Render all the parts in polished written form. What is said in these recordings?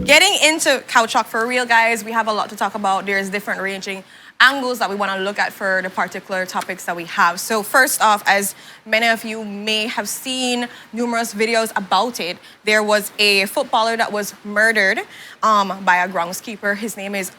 Getting into couch talk for real, guys, we have a lot to talk about. There's different ranging angles that we want to look at for the particular topics that we have. So first off, as many of you may have seen numerous videos about it, there was a footballer that was murdered by a groundskeeper. His name is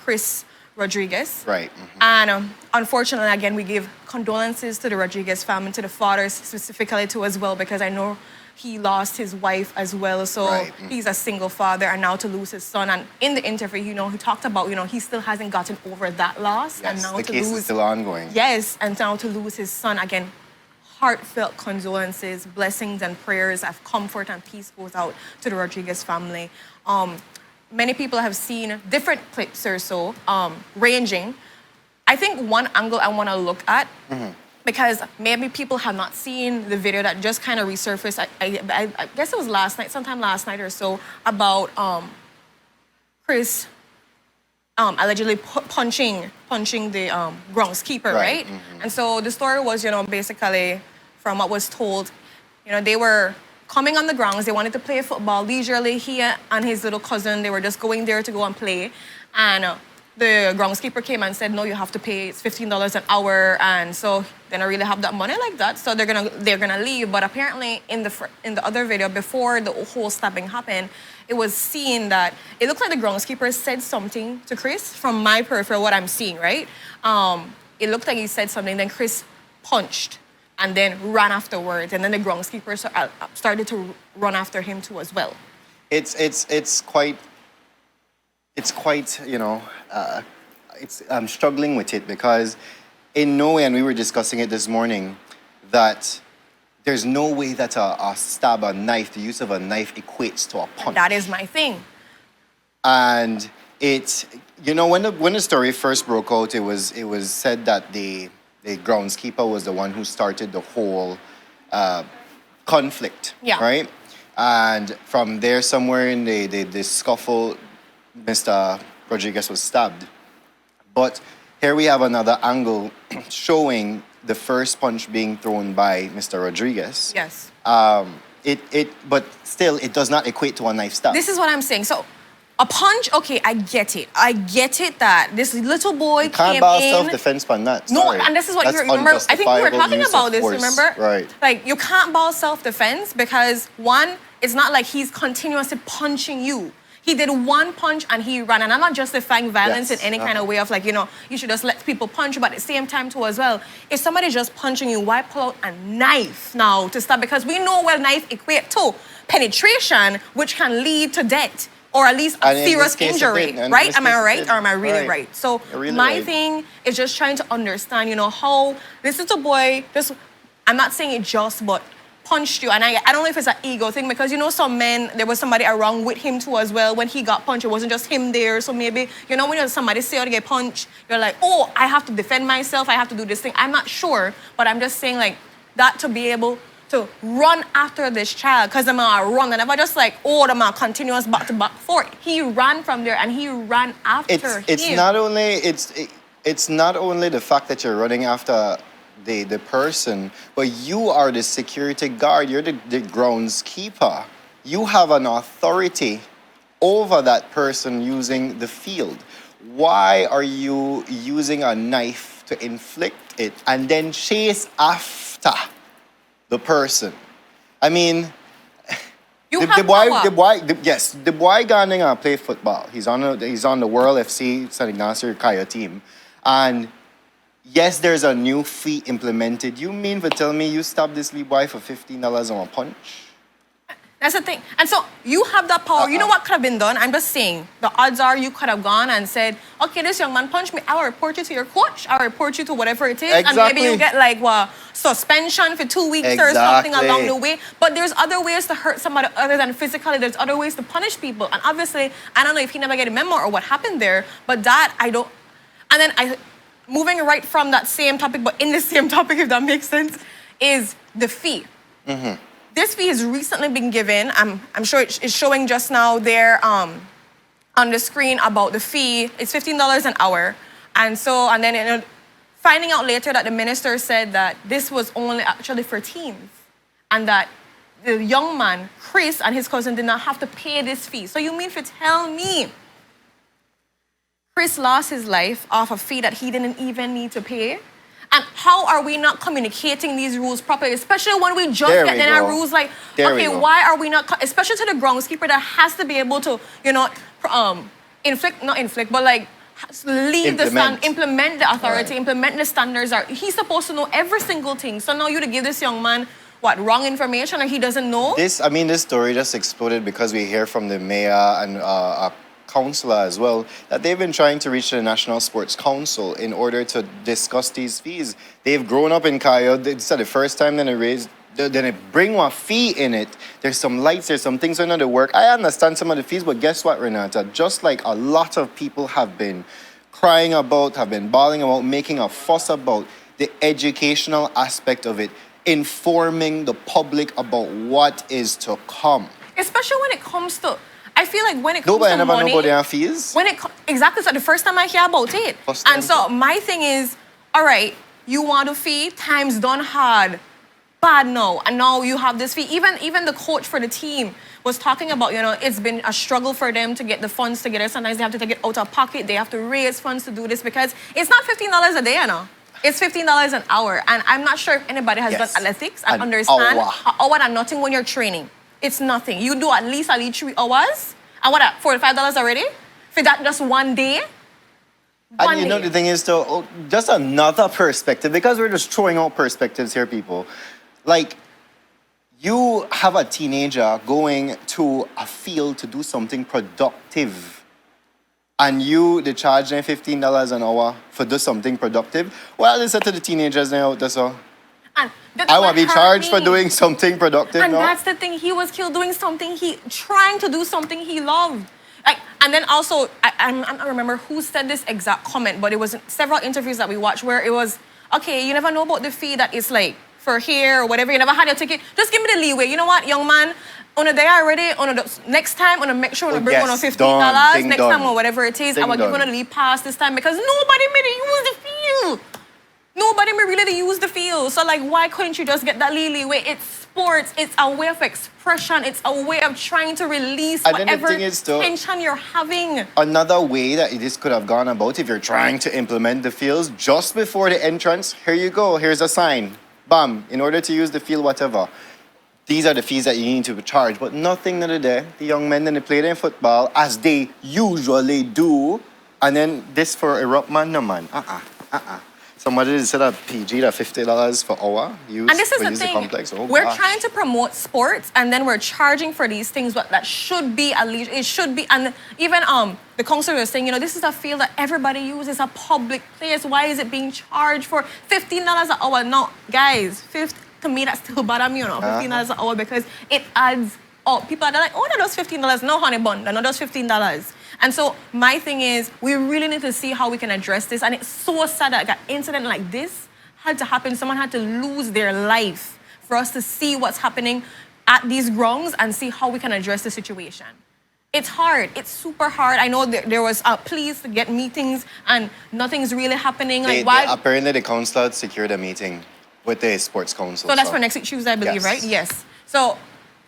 Chris Rodriguez. Right. Mm-hmm. And unfortunately, again, we give condolences to the Rodriguez family, to the fathers specifically too as well, because I know he lost his wife as well, so he's a single father, and now to lose his son. And in the interview, he talked about, he still hasn't gotten over that loss. Yes, and now the case is still ongoing. Yes, and now to lose his son, again, heartfelt condolences, blessings and prayers of comfort and peace goes out to the Rodriguez family. Many people have seen different clips or so, ranging. I think one angle I want to look at, because maybe people have not seen the video that just kind of resurfaced. I guess it was sometime last night or so, about Chris allegedly punching the groundskeeper, right? Mm-hmm. And so the story was, basically, from what was told, they were coming on the grounds. They wanted to play football leisurely. He and his little cousin, they were just going there to go and play. And the groundskeeper came and said, no, you have to pay, it's $15 an hour. And so they don't really have that money like that. So they're gonna leave. But apparently in the other video, before the whole stabbing happened, it was seen that it looked like the groundskeeper said something to Chris, from my peripheral, what I'm seeing, right? It looked like he said something, then Chris punched and then ran afterwards. And then the groundskeeper started to run after him too as well. I'm struggling with it, because in no way, and we were discussing it this morning, that there's no way that a stab, a knife, the use of a knife equates to a punch. And that is my thing. And when the story first broke out, it was said that the groundskeeper was the one who started the whole conflict, right? And from there, somewhere in the scuffle, Mr. Rodriguez was stabbed. But here we have another angle showing the first punch being thrown by Mr. Rodriguez. Yes. But still, it does not equate to a knife stab. This is what I'm saying. So, a punch, okay, I get it. I get it that this little boy came in. Can't self-defense on that. No, and this is what you remember. I think we were talking about this, remember? Right. Like, you can't ball self-defense because, one, it's not like he's continuously punching you. He did one punch and he ran. And I'm not justifying violence in any kind of way of like, you should just let people punch you. But at the same time too as well, if somebody's just punching you, why pull out a knife now to stop? Because we know where knife equate to penetration, which can lead to death or at least a serious injury, right? Am I right or am I really right? So my thing is just trying to understand, how this little boy, I'm not saying it just, but punched you, and I don't know if it's an ego thing, because some men, there was somebody around with him too as well. When he got punched, it wasn't just him there. So maybe, when somebody say how to get punched, you're like, oh, I have to defend myself, I have to do this thing. I'm not sure, but I'm just saying like that, to be able to run after this child, because I'm gonna run, and never just like, oh, I'm gonna continuous back-to-back for it. He ran from there and he ran after him. It's not only the fact that you're running after the person, but you are the security guard, you're the groundskeeper. You have an authority over that person using the field. Why are you using a knife to inflict it and then chase after the person? I mean, the boy gonna play football. He's on the World FC St. Ignacio Kayjah team, and yes, there's a new fee implemented. You mean to tell me you stopped this little boy for $15 on a punch? That's the thing. And so you have that power. You know what could have been done? I'm just saying, the odds are you could have gone and said, okay, this young man punched me. I'll report you to your coach. I'll report you to whatever it is. Exactly. And maybe you get like suspension for 2 weeks or something along the way. But there's other ways to hurt somebody other than physically. There's other ways to punish people. And obviously, I don't know if he never get a memo or what happened there, but that I don't. And then moving right from that same topic, but in the same topic, if that makes sense, is the fee. Mm-hmm. This fee has recently been given. I'm sure it's showing just now there on the screen about the fee. It's $15 an hour. And then finding out later that the minister said that this was only actually for teens and that the young man, Chris, and his cousin did not have to pay this fee. So you mean to tell me Chris lost his life off a fee that he didn't even need to pay? And how are we not communicating these rules properly, especially when we just get in our rules like, okay, why are we not, especially to the groundskeeper that has to be able to, you know, but like implement the authority, implement the standards. He's supposed to know every single thing. So now you to give this young man, what, wrong information or he doesn't know? This story just exploded because we hear from the mayor and a councillor as well that they've been trying to reach the National Sports Council in order to discuss these fees. They've grown up in Kayjah. It's the first time then they bring one fee in it. There's some lights, there's some things under the work. I understand some of the fees, but guess what, Renata? Just like a lot of people have been crying about, have been bawling about, making a fuss about the educational aspect of it, informing the public about what is to come. Especially when it comes to, I feel like when it comes to money... Nobody know about their fees? Exactly, so the first time I hear about it. And so my thing is, all right, you want a fee, time's done hard. Bad now, and now you have this fee. Even the coach for the team was talking about, you know, it's been a struggle for them to get the funds together. Sometimes they have to take it out of pocket. They have to raise funds to do this because it's not $15 a day, you know. It's $15 an hour. And I'm not sure if anybody has done athletics and understand an hour and nothing when you're training. It's nothing. You do at least 3 hours. And what, $45 already? For that just one day? And you know, the thing is, though, just another perspective, because we're just throwing out perspectives here, people. Like, you have a teenager going to a field to do something productive, and they charge them $15 an hour for do something productive. Well, they said to the teenagers now, that's all. I want to be charged for doing something productive. And that's the thing. He was killed doing something trying to do something he loved. Like, and then also, I don't remember who said this exact comment, but it was several interviews that we watched where it was, okay, you never know about the fee that is like for here or whatever. You never had your ticket. Just give me the leeway. You know what, young man? On a day already, next time, on a make sure to bring on $15 next time or whatever it is. I will give you a leave pass this time because nobody made it use the field. Nobody may really use the field. So, like, why couldn't you just get that leeway? It's sports. It's a way of expression. It's a way of trying to release whatever tension you're having. Another way that this could have gone about, if you're trying to implement the fields, just before the entrance, here you go. Here's a sign. Bam. In order to use the field, whatever. These are the fees that you need to charge. But nothing the other day. The young men, then they play their football, as they usually do. And then this for erupt man, no man. Somebody said that PG that $50 per hour and this is the thing. Complex. Oh, we're trying to promote sports, and then we're charging for these things, but that should be at least it should be. And even the council was saying, you know, this is a field that everybody uses, a public place. Why is it being charged for $15 an hour? No, guys, to me that's still bad. You know, $15 an hour because it adds up. People are like, oh, that does $15. No, honey bun, that does $15. And so my thing is, we really need to see how we can address this. And it's so sad that an incident like this had to happen. Someone had to lose their life for us to see what's happening at these grounds and see how we can address the situation. It's hard. It's super hard. I know there was pleas to get meetings and nothing's really happening. Apparently the council had secured a meeting with the sports council. So that's for next week Tuesday, I believe, right? Yes. So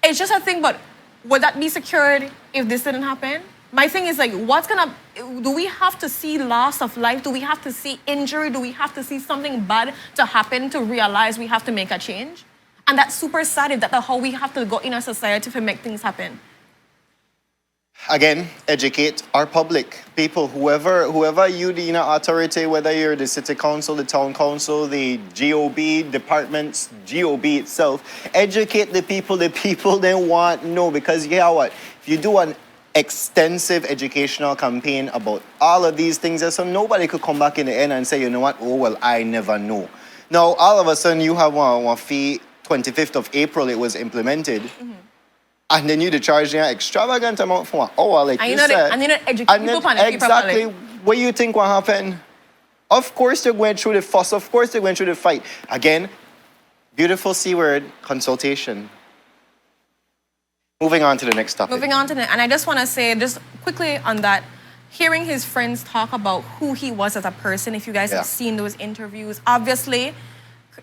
it's just a thing, but would that be secured if this didn't happen? My thing is, like, do we have to see loss of life? Do we have to see injury? Do we have to see something bad to happen to realize we have to make a change? And that's super sad if that's how we have to go in our society to make things happen. Again, educate our public. People, whoever you, the authority, whether you're the city council, the town council, the GOB departments, GOB itself, educate the people they want to know. Because, yeah, what? If you do an extensive educational campaign about all of these things, so nobody could come back in the end and say, you know what, oh, well, I never know. Now, all of a sudden, you have one fee, 25th of April, it was implemented. And then you charge an extravagant amount for 1 hour, like you said. And you don't educate people on it exactly what you think will happen. Of course, they're going through the fuss. Of course, they're going through the fight. Again, beautiful C word, consultation. Moving on to the next topic. And I just want to say, just quickly on that, hearing his friends talk about who he was as a person, if you guys have seen those interviews, obviously,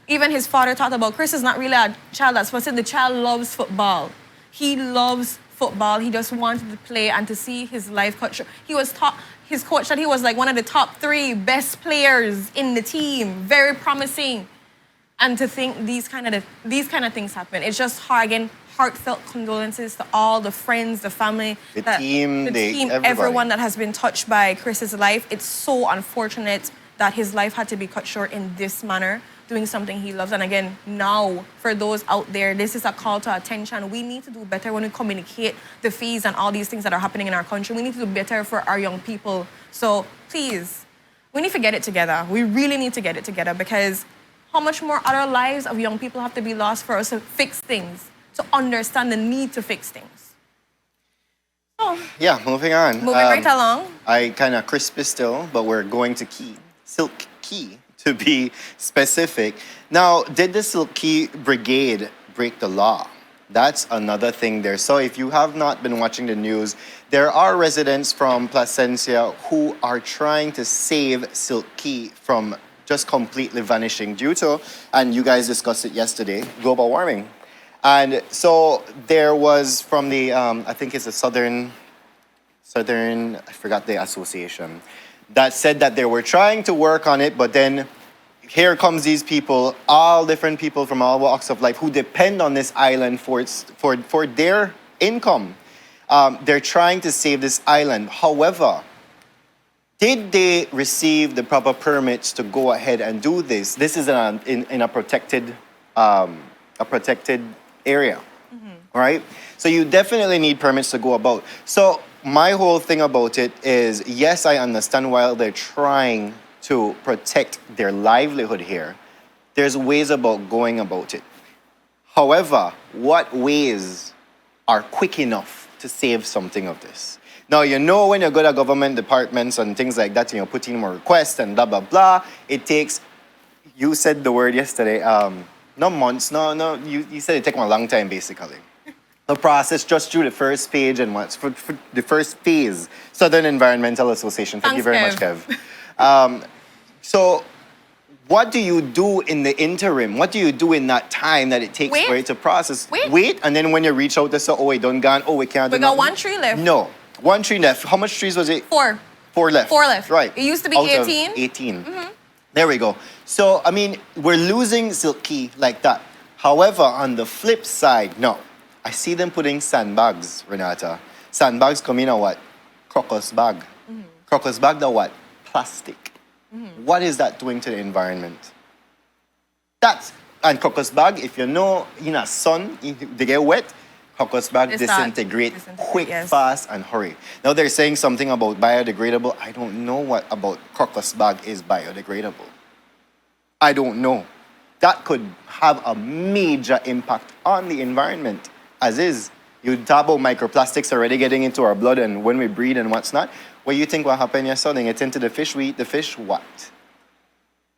even his father talked about Chris is not really a child that's supposed to. The child loves football. He loves football. He just wanted to play and to see his life cut short. He was taught, his coach said he was like one of the top 3 best players in the team, very promising. And to think these kind of things happen, it's just hard. Again, heartfelt condolences to all the friends, the family, the team, everyone that has been touched by Chris's life. It's so unfortunate that his life had to be cut short in this manner, doing something he loves. And again, now, for those out there, this is a call to attention. We need to do better when we communicate the fees and all these things that are happening in our country. We need to do better for our young people. So please, we need to get it together. We really need to get it together, because how much more other lives of young people have to be lost for us to fix things, to understand the need to fix things. So, yeah, moving on. Moving right along. I kind of crispy still, but we're going to Silk Caye, to be specific. Now, did the Silk Caye brigade break the law? That's another thing there. So if you have not been watching the news, there are residents from Placencia who are trying to save Silk Caye from just completely vanishing due to, and you guys discussed it yesterday, global warming. And so there was from the, I think it's the Southern, I forgot the association, that said that they were trying to work on it, but then here comes these people, all different people from all walks of life who depend on this island for their income. They're trying to save this island. However, did they receive the proper permits to go ahead and do this? This is in a protected area, right? So you definitely need permits to go about. So my whole thing about it is, yes, I understand while they're trying to protect their livelihood here, there's ways about going about it. However, what ways are quick enough to save something of this? Now, you know, when you go to government departments and things like that, you put in more requests and blah, blah, blah, it takes, you said the word yesterday, no months, no, you said it takes a long time, basically. The process just through the first page and what's for the first phase, Southern Environmental Association. Thank you very much, Kev. So what do you do in the interim? What do you do in that time that it takes for it to process? Wait, and then when you reach out to say, oh, we done gone, oh, we can't do We got 1 tree left. No. 1 tree left. How much trees was it? 4. 4 left. 4 left. Right. It used to be Out 18. Of 18. There we go. So, I mean, we're losing Silk Caye like that. However, on the flip side, no. I see them putting sandbags, Renata. Sandbags come in a what? Crocus bag. Crocus bag, the what? Plastic. What is that doing to the environment? And crocus bag, if you know, in a sun, they get wet, crocus bag disintegrate quick, fast, and hurry. Now they're saying something about biodegradable. I don't know what about crocus bag is biodegradable. I don't know. That could have a major impact on the environment. As is, you talk about microplastics already getting into our blood and when we breathe and what's not. What do you think will happen? You're selling it into the fish. We eat the fish. What?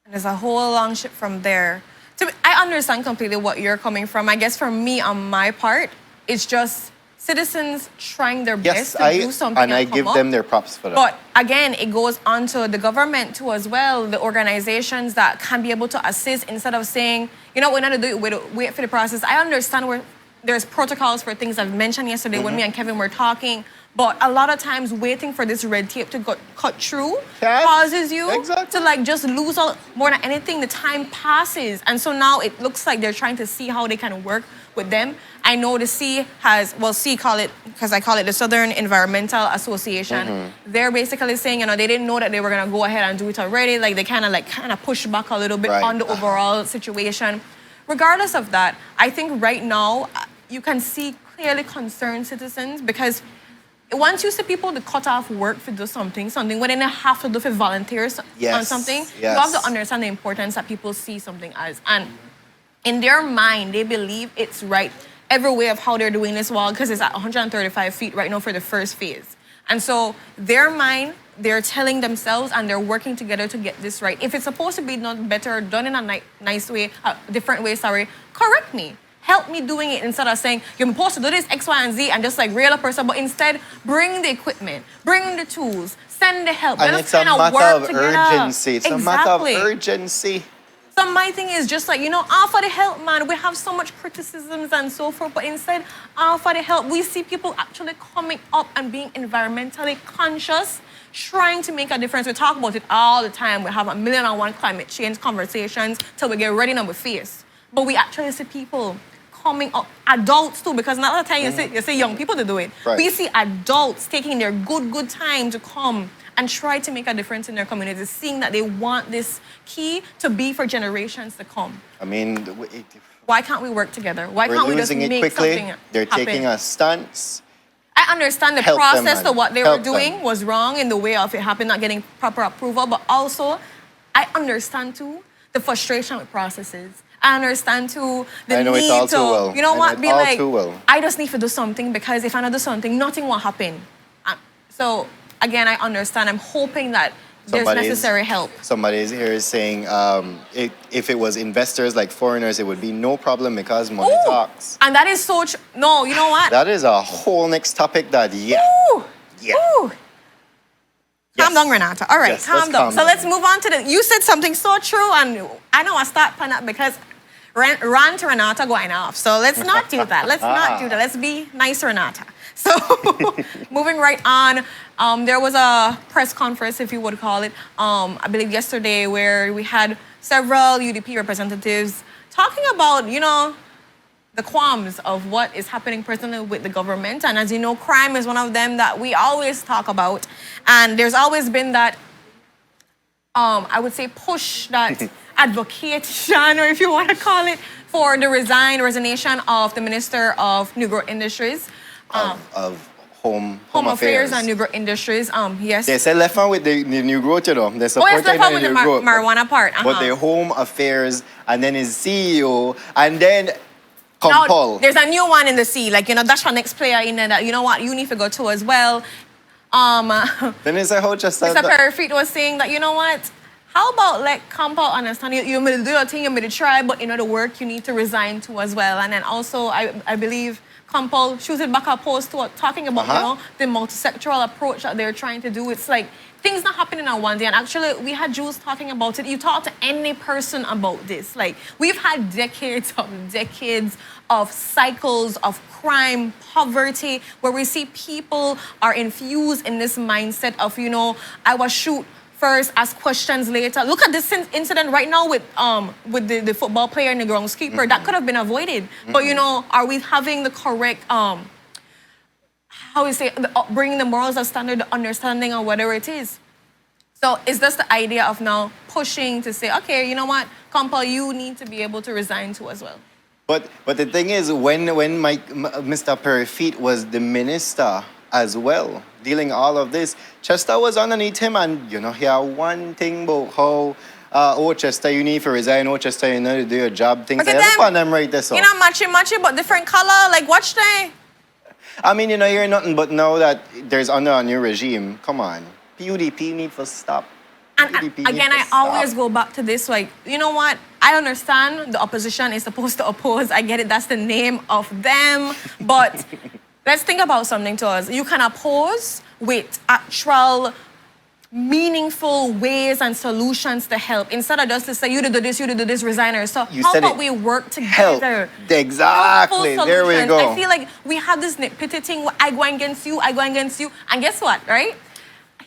And there's a whole long ship from there. I understand completely what you're coming from. I guess for me, on my part, it's just citizens trying their best to do something. And I give them their props for that. But again, it goes on to the government too as well, the organizations that can be able to assist instead of saying, you know, we're not going to do it, wait for the process. I understand there's protocols for things I've mentioned yesterday when me and Kevin were talking. But a lot of times waiting for this red tape to cut through causes you to like just lose all, more than anything, the time passes. And so now it looks like they're trying to see how they can work with them. I know the C has, well, C call it, because I call it the Southern Environmental Association. They're basically saying, you know, they didn't know that they were going to go ahead and do it already. Like they kind of push back a little bit on the overall situation. Regardless of that, I think right now you can see clearly concerned citizens because once you see people to cut off work to do something where they have to do for volunteers on something, you have to understand the importance that people see something as. And in their mind, they believe it's right every way of how they're doing this wall because it's at 135 feet right now for the first phase. And so their mind, they're telling themselves and they're working together to get this right. If it's supposed to be done better, done in a nice way, different way, correct me. Help me doing it instead of saying, you're supposed to do this X, Y, and Z and just like reel a person, but instead bring the equipment, bring the tools, send the help. And Let it's us a kinda matter work of together. urgency. It's a matter of Exactly. urgency. So my thing is just like, offer the help, man. We have so much criticisms and so forth, but instead, offer the help. We see people actually coming up and being environmentally conscious, trying to make a difference. We talk about it all the time. We have 1,000,001 climate change conversations till we get ready in our face. But we actually see people coming up, adults too, because not all the time you see young people to do it. Right. We see adults taking their good time to come and try to make a difference in their communities, seeing that they want this key to be for generations to come. I mean, Why can't we work together? Why we're can't we just losing it make quickly. something They're happen? taking a stance. I understand the Help them, process man. to what they Help were doing them. was wrong in the way of it happened, not getting proper approval, but also I understand too the frustration with processes. I understand too the I know need it all to, too well. you know I know what, it be all like, too well. I just need to do something because if I don't do something, nothing will happen. So again, I understand. I'm hoping that there's necessary help. Somebody here is saying if it was investors like foreigners, it would be no problem because money Ooh, talks. And that is so true. No, you know what? That is a whole next topic that, yeah. Ooh, Yeah. ooh. Yes. Calm down, Renata. All right, Yes, calm let's down. calm So down. let's move on to you said something so true, and I know I start on that because rant to Renata going off. So let's not do that. Let's not do that. Let's be nice, Renata. So moving right on, there was a press conference, if you would call it, I believe yesterday, where we had several UDP representatives talking about, the qualms of what is happening presently with the government. And as you know, crime is one of them that we always talk about. And there's always been that, I would say, push, that advocation, or if you want to call it, for the resignation of the Minister of New Growth Industries. Of Home Affairs and New Growth Industries, yes. They said left on with the new growth, They Oh, yes, support left out with the marijuana part. But the Home Affairs and then his CEO and then Now, compel. there's a new one in the sea. Like, that's our next player in there that, you know what, you need to go to as well. Then it's like how just Mr. Perifeet was saying that, you know what, how about let Compound understand you may do your thing, you may try, but the work you need to resign to as well. And then also, I believe Compound shooted back a post to talking about, the multisectoral approach that they're trying to do. It's like, things not happening on one day. And actually, we had Jules talking about it. You talk to any person about this. Like, we've had decades of cycles of crime, poverty, where we see people are infused in this mindset of, I was shoot first, ask questions later. Look at this incident right now with the football player and the groundskeeper. That could have been avoided. But, are we having the correct, bringing the morals of standard, the understanding, or whatever it is? So is this the idea of now pushing to say, okay, you know what, Compa, you need to be able to resign to as well? But the thing is, when Mr. Perifeet was the minister as well, dealing all of this, Chester was underneath him, and he had one thing about how Chester, you need to resign, Chester, you know to do your job, things like that. Look on them right there, so. Matchy, but different color, like watch they. I mean, you're nothing but now that there's under a new regime, come on. UDP need to stop. And again, I always go back to this, like, you know what? I understand the opposition is supposed to oppose. I get it, that's the name of them. But let's think about something to us. You can oppose with actual meaningful ways and solutions to help. Instead of just to say, you do this, resign. So how about we work together? Help. Exactly. There we go. I feel like we have this nitpicky thing where I go against you. And guess what, right?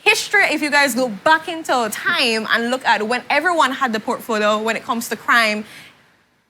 History, if you guys go back into time and look at when everyone had the portfolio when it comes to crime,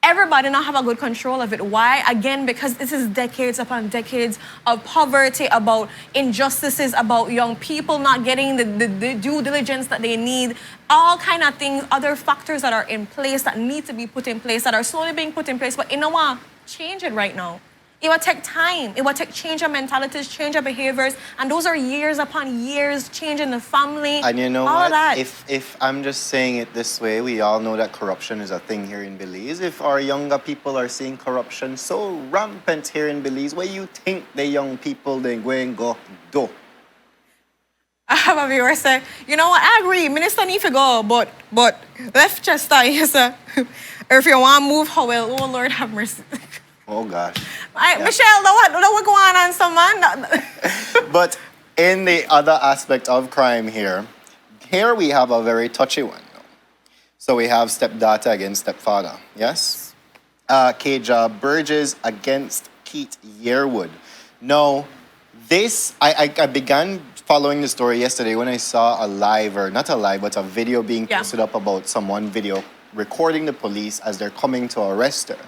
everybody not have a good control of it. Why? Again, because this is decades upon decades of poverty, about injustices, about young people not getting the due diligence that they need, all kind of things, other factors that are in place that need to be put in place, that are slowly being put in place. But you know what? Change it right now. It will take time. It will take change of mentalities, change of behaviors, and those are years upon years, change in the family. And you know all what? Of that. If I'm just saying it this way, we all know that corruption is a thing here in Belize. If our younger people are seeing corruption so rampant here in Belize, where you think the young people they going go do? I have a viewer say, you know what? I agree. Minister need to go, but left Chester, yes, sir. Or if you want to move, how well? Oh Lord, have mercy. Oh gosh. I, Yeah. Michelle, what going on, some man? But in the other aspect of crime here we have a very touchy one. So we have stepdaughter against stepfather. Yes? Kayjah Burgess against Keith Yearwood. Now, I began following the story yesterday when I saw a live, or not a live, but a video being Yeah. posted up about someone video recording the police as they're coming to arrest her.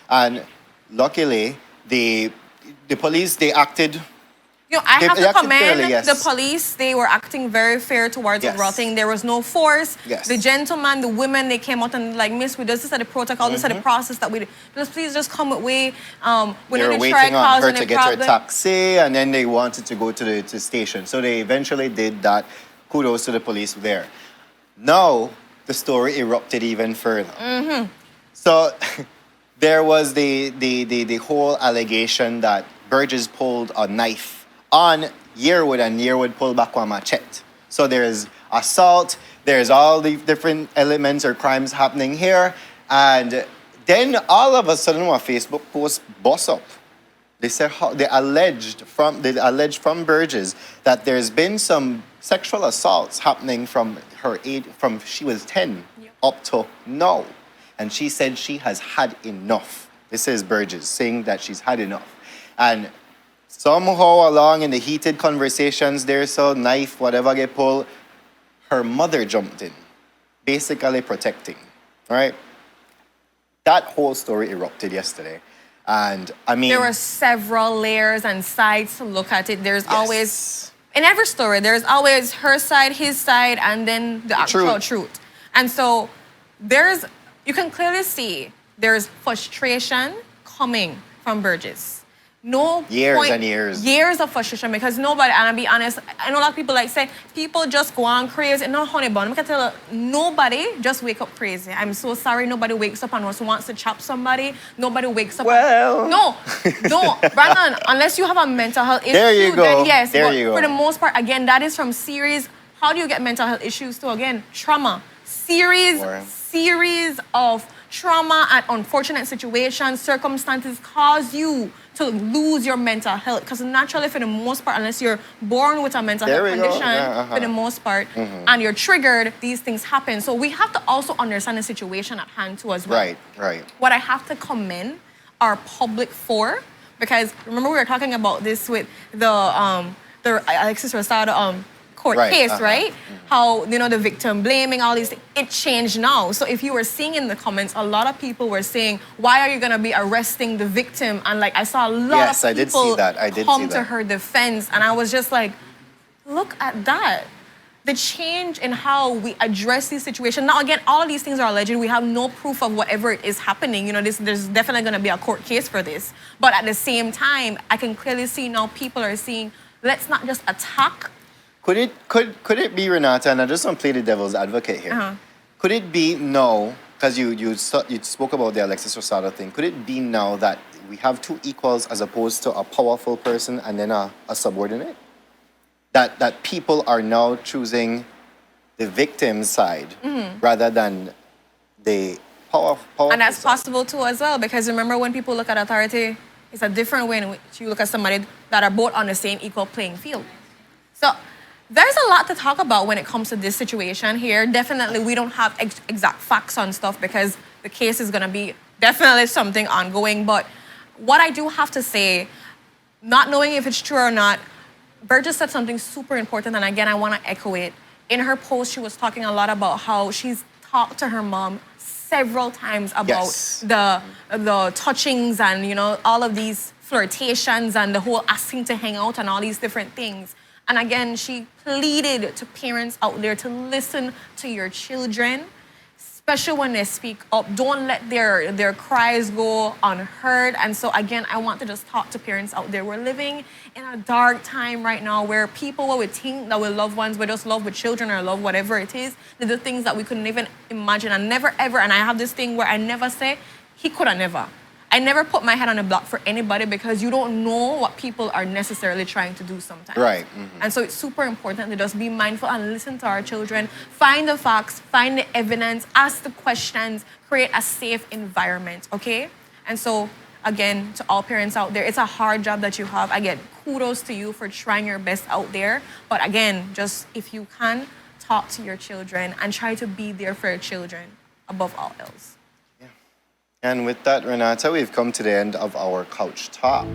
And luckily, the police, they acted. You know, I They have to acted commend fairly, yes. the police. They were acting very fair towards the Yes. overall thing. There was no force. Yes. The gentleman, the women, they came out and like, Miss, we this is the protocol, this is the process that we just please just come with way. We They were need to try waiting on her causing to a get her problem. taxi, and then they wanted to go to the station. So they eventually did that. Kudos to the police there. Now, the story erupted even further. So there was the whole allegation that Burgess pulled a knife on Yearwood, and Yearwood pulled back one machete. So there's assault, there's all the different elements or crimes happening here, and then all of a sudden, a Facebook post bust up. They said they alleged from Burgess that there's been some sexual assaults happening from her age, from she was 10 up to now, and she said she has had enough. This is Burgess saying that she's had enough, and somehow along in the heated conversations there, so knife, whatever get pulled, her mother jumped in, basically protecting, right? That whole story erupted yesterday. And I mean, There were several layers and sides to look at it. There's always, in every story, there's always her side, his side, and then the actual truth. And so you can clearly see there's frustration coming from Burgess. Years and years. Years of frustration, because nobody, and I'll be honest, I know a lot of people like say, people just go on crazy. No, honey bun, I can tell you, nobody just wake up crazy. I'm so sorry, nobody wakes up and wants to chop somebody. Nobody wakes up. Well. No, Brandon, unless you have a mental health issue, There you go. then yes. There but you go. for the most part, again, that is from series. How do you get mental health issues too? Again, trauma. Series of trauma and unfortunate situations, circumstances cause you to lose your mental health. Because naturally, for the most part, unless you're born with a mental health condition, for the most part, and you're triggered, these things happen. So we have to also understand the situation at hand too as well. Right. What I have to commend our public for, because remember we were talking about this with the Alexis Rosado court case, right? How, the victim blaming, all these things. It changed now. So if you were seeing in the comments, a lot of people were saying, why are you going to be arresting the victim? And like, I saw a lot of people come to her defense. And I was just like, look at that. The change in how we address these situations. Now, again, all of these things are alleged. We have no proof of whatever it is happening. There's definitely going to be a court case for this. But at the same time, I can clearly see now people are seeing, let's not just attack. Could it be, Renata, and I just want to play the devil's advocate here. Could it be now, because you spoke about the Alexis Rosado thing, could it be now that we have two equals as opposed to a powerful person and then a subordinate? That people are now choosing the victim's side rather than the powerful And that's side. possible too as well, because remember when people look at authority, it's a different way in which you look at somebody that are both on the same equal playing field. So there's a lot to talk about when it comes to this situation here. Definitely, we don't have exact facts on stuff because the case is going to be definitely something ongoing. But what I do have to say, not knowing if it's true or not, Burgess said something super important, and again, I want to echo it. In her post, she was talking a lot about how she's talked to her mom several times about the touchings and, all of these flirtations and the whole asking to hang out and all these different things. And again, she pleaded to parents out there to listen to your children, especially when they speak up. Don't let their cries go unheard. And so again, I want to just talk to parents out there. We're living in a dark time right now where people would think that we love ones, we just love with children or love whatever it is. They do things that we couldn't even imagine. And never ever, and I have this thing where I never say, he could have never. I never put my head on the block for anybody because you don't know what people are necessarily trying to do sometimes. Right. And so it's super important to just be mindful and listen to our children, find the facts, find the evidence, ask the questions, create a safe environment, okay? And so, again, to all parents out there, it's a hard job that you have. Again, kudos to you for trying your best out there. But again, just if you can, talk to your children and try to be there for your children above all else. And with that, Renata, we've come to the end of our couch talk.